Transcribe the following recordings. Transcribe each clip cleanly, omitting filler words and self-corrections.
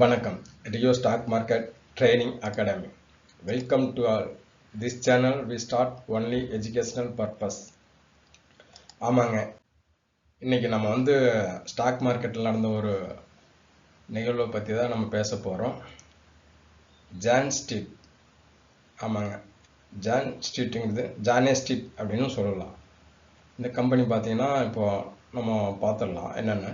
வணக்கம். Rio Stock Market Training Academy. Welcome to all. This channel we start only educational purpose. ஆமாங்க, இன்னைக்கு நம்ம stock மார்க்கெட்டில் நடந்த ஒரு நிகழ்வை பற்றி தான் நம்ம பேச போகிறோம். John street. ஆமாங்க, ஜான் ஸ்ட்ரீட்டுங்கிறது ஜானே ஸ்ட்ரீட் அப்படின்னு சொல்லலாம். இந்த கம்பெனி பார்த்தீங்கன்னா இப்போ நம்ம பார்த்துடலாம் என்னென்ன.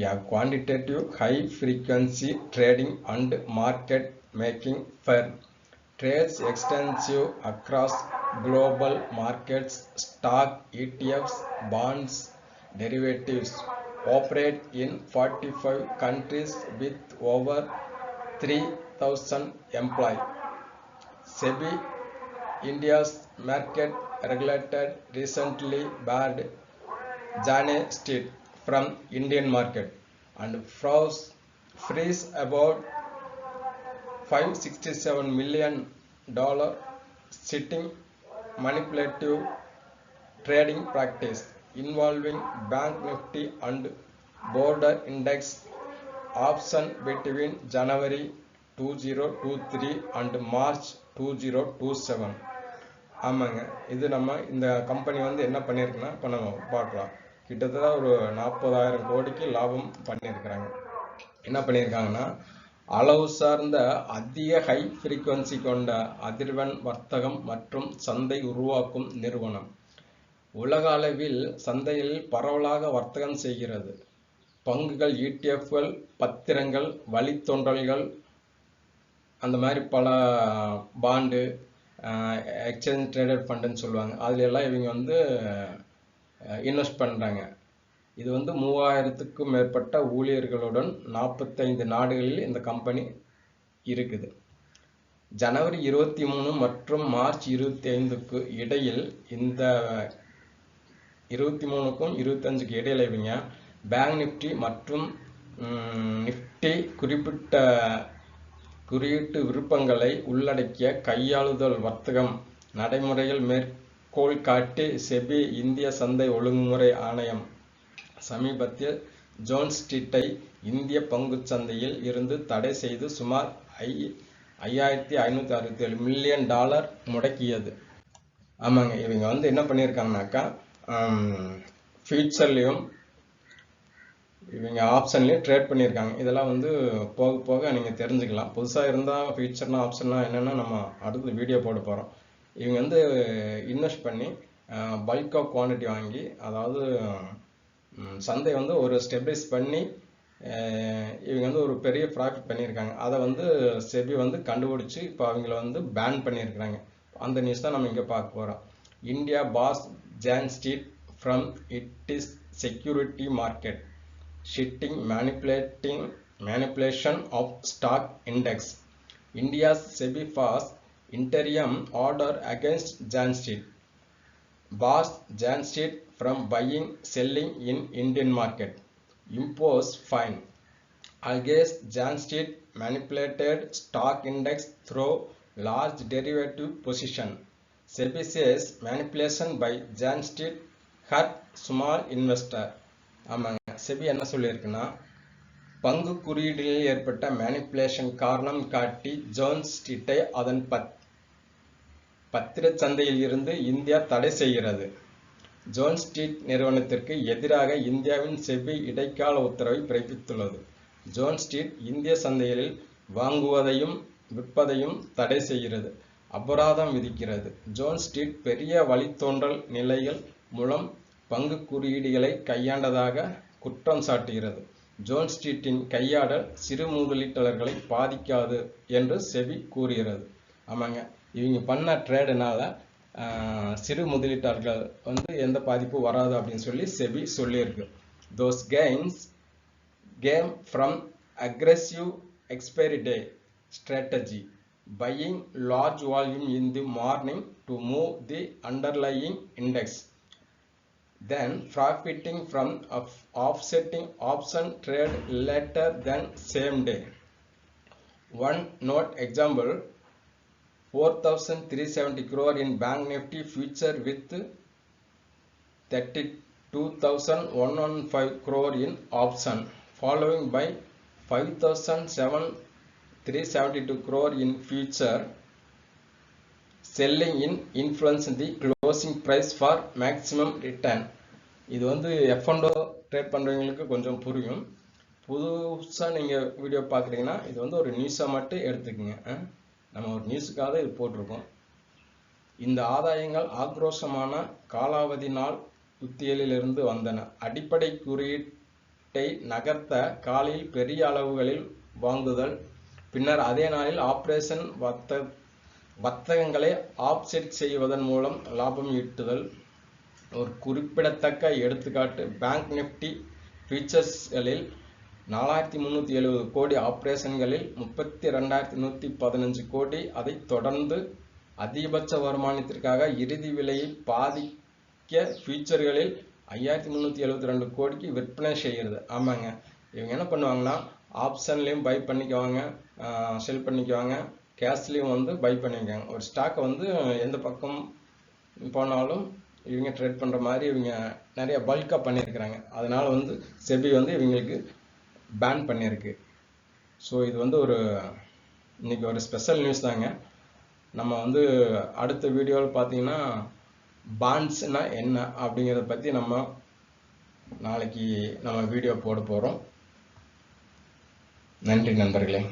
A quantitative high-frequency trading and market-making firm trades extensive across global markets, stock, ETFs, bonds, derivatives, operate in 45 countries with over 3,000 employees. SEBI, India's market regulator, recently barred Jane Street from Indian market and freeze about $567 million sitting manipulative trading practice involving Bank Nifty and border index option between January 2023 and March 2027. ஆமாங்க, இது நம்ம இந்த company என்ன பண்ணியிருக்குன்னா இப்போ நம்ம பார்க்கலாம். கிட்டத்தட்ட ஒரு 40,000 கோடிக்கு லாபம் பண்ணியிருக்கிறாங்க. என்ன பண்ணியிருக்காங்கன்னா, அளவு சார்ந்த அதிக ஹை ஃப்ரீக்வன்சி கொண்ட அதிர்வெண் வர்த்தகம் மற்றும் சந்தை உருவாக்கும் நிறுவனம். உலக அளவில் சந்தையில் பரவலாக வர்த்தகம் செய்கிறது. பங்குகள், இடிஎஃப்கள், பத்திரங்கள், வழித்தோன்றல்கள், அந்த மாதிரி பல பாண்டு, எக்ஸ்சேஞ்ச் ட்ரேடட் ஃபண்டுன்னு சொல்லுவாங்க. அதுல எல்லாம் இவங்க இன்வெஸ்ட் பண்ணுறாங்க. இது 3000க்கும் மேற்பட்ட ஊழியர்களுடன் 45 நாடுகளில் இந்த கம்பெனி இருக்குது. ஜனவரி 23 மற்றும் மார்ச் 25க்கு இடையில், இந்த 23க்கும் 25க்கு இடையில இவங்க பேங்க் நிஃப்டி மற்றும் நிஃப்டி குறியீட்டு விருப்பங்களை உள்ளடக்கிய கையாளுதல் வர்த்தகம் நடைமுறைகள் மேற்கோள் காட்டி செபி, இந்திய சந்தை ஒழுங்குமுறை ஆணையம் சமீபத்தில் ஜோன் ஸ்ட்ரீட்டை இந்திய பங்குச்சந்தையில் இருந்து தடை செய்து சுமார் $5,567 மில்லியன் முடக்கியது. ஆமாங்க, இவங்க என்ன பண்ணியிருக்காங்கனாக்கா, ஃபியூச்சர்லையும் இவங்க ஆப்ஷன்லேயும் ட்ரேட் பண்ணியிருக்காங்க. இதெல்லாம் போக போக நீங்கள் தெரிஞ்சுக்கலாம். புதுசாக இருந்தால் ஃபியூச்சர்னா ஆப்ஷன்னா என்னென்னா நம்ம அடுத்து வீடியோ போட போகிறோம். இவங்க இன்வெஸ்ட் பண்ணி பல்காக குவான்டிட்டி வாங்கி, அதாவது சந்தை ஒரு ஸ்டெபிலைஸ் பண்ணி இவங்க ஒரு பெரிய ப்ராஃபிட் பண்ணியிருக்காங்க. அதை செபி கண்டுபிடிச்சி இப்போ அவங்கள பேன் பண்ணியிருக்கிறாங்க. அந்த நியூஸ் தான் நம்ம இங்கே பார்க்க போகிறோம். India pass John street from it is security market shifting manipulation of stock index. India's SEBI passed interim order against Jane Street. Bars Jane Street from buying, selling in Indian market. Impose fine. Alleges Jane Street manipulated stock index through large derivative position. SEBI says manipulation by Jane Street hurt small investor. ஆமாங்க, SEBI என்ன சொல்லியிருக்குன்னா, பங்கு குறியீடுகளில் ஏற்பட்ட manipulation காரணம் காட்டி zone ஸ்ட்ரீட்டை அதன் பத்திர சந்தையில் இருந்து இந்தியா தடை செய்கிறது. ஜோன் ஸ்ட்ரீட் நிறுவனத்திற்கு எதிராக இந்தியாவின் செபி இடைக்கால உத்தரவை பிறப்பித்துள்ளது. ஜோன் ஸ்ட்ரீட் இந்திய சந்தைகளில் வாங்குவதையும் விற்பதையும் தடை செய்கிறது, அபராதம் விதிக்கிறது. ஜோன் ஸ்ட்ரீட் பெரிய வழித்தோன்றல் நிலைகள் மூலம் பங்கு குறியீடுகளை கையாண்டதாக குற்றம் சாட்டுகிறது. ஜோன் ஸ்ட்ரீட்டின் கையாடல் சிறு முதலீட்டாளர்களை பாதிக்காது என்று செபி கூறுகிறது. ஆமாங்க, இவங்க பண்ண ட்ரேடுனால சிறு முதலீட்டாளர்கள் எந்த பாதிப்பும் வராது அப்படின்னு சொல்லி செபி சொல்லியிருக்கு. Those gains came from aggressive expiry day strategy, buying large volume in the morning to move the underlying index, then profiting from offsetting option trade later than same day. One note example, 4,370 crore in Bank Nifty future with 32,115 crore in option, following by 5,372 crore in future selling in influence the closing price for maximum return. இது வந்து F&O trade பண்றவங்களுக்கு கொஞ்சம் புரியும். புதுசா நீங்க video பார்க்குறீங்கன்னா இது வந்து ஒரு நியூஸா மட்டும் எடுத்துக்கங்க. நம்ம ஒரு நியூஸுக்காக இது போட்டிருக்கோம். இந்த ஆதாயங்கள் ஆக்ரோஷமான காலாவதி நாள் உத்தியலிலிருந்து வந்தன. அடிப்படை குறியீட்டை நகர்த்த காலையில் பெரிய அளவுகளில் வாங்குதல், பின்னர் அதே நாளில் ஆபரேஷன் வர்த்தகங்களை ஆப்செட் செய்வதன் மூலம் லாபம் ஈட்டுதல். ஒரு குறிப்பிடத்தக்க எடுத்துக்காட்டு பேங்க் நிஃப்டி ஃபியூச்சர்ஸ்களில் 4370 கோடி ஆபரேஷன்களில் 32,115 கோடி. அதைத் தொடர்ந்து அதிகபட்ச வருமானத்திற்காக இறுதி விலையை பாதிக்க ஃபியூச்சர்களில் 5,372 கோடிக்கு விற்பனை செய்கிறது. ஆமாங்க, இவங்க என்ன பண்ணுவாங்கன்னா ஆப்ஷன்லையும் பை பண்ணிக்குவாங்க, செல் பண்ணிக்குவாங்க, கேஷ்லையும் வந்து பை பண்ணிக்குவாங்க. ஒரு ஸ்டாக்கை வந்து எந்த பக்கம் போனாலும் இவங்க ட்ரேட் பண்ணுற மாதிரி இவங்க நிறைய பல்காக பண்ணியிருக்கிறாங்க. அதனால வந்து செபி வந்து இவங்களுக்கு பேன் பண்ணியிருக்கு. ஸோ இது வந்து இன்னைக்கு ஒரு ஸ்பெஷல் நியூஸ் தாங்க. நம்ம வந்து அடுத்த வீடியோவில் பார்த்தீங்கன்னா பாண்ட்ஸ்னா என்ன அப்படிங்கிறத பற்றி நம்ம நாளைக்கு நம்ம வீடியோ போட போகிறோம். நன்றி நண்பர்களே.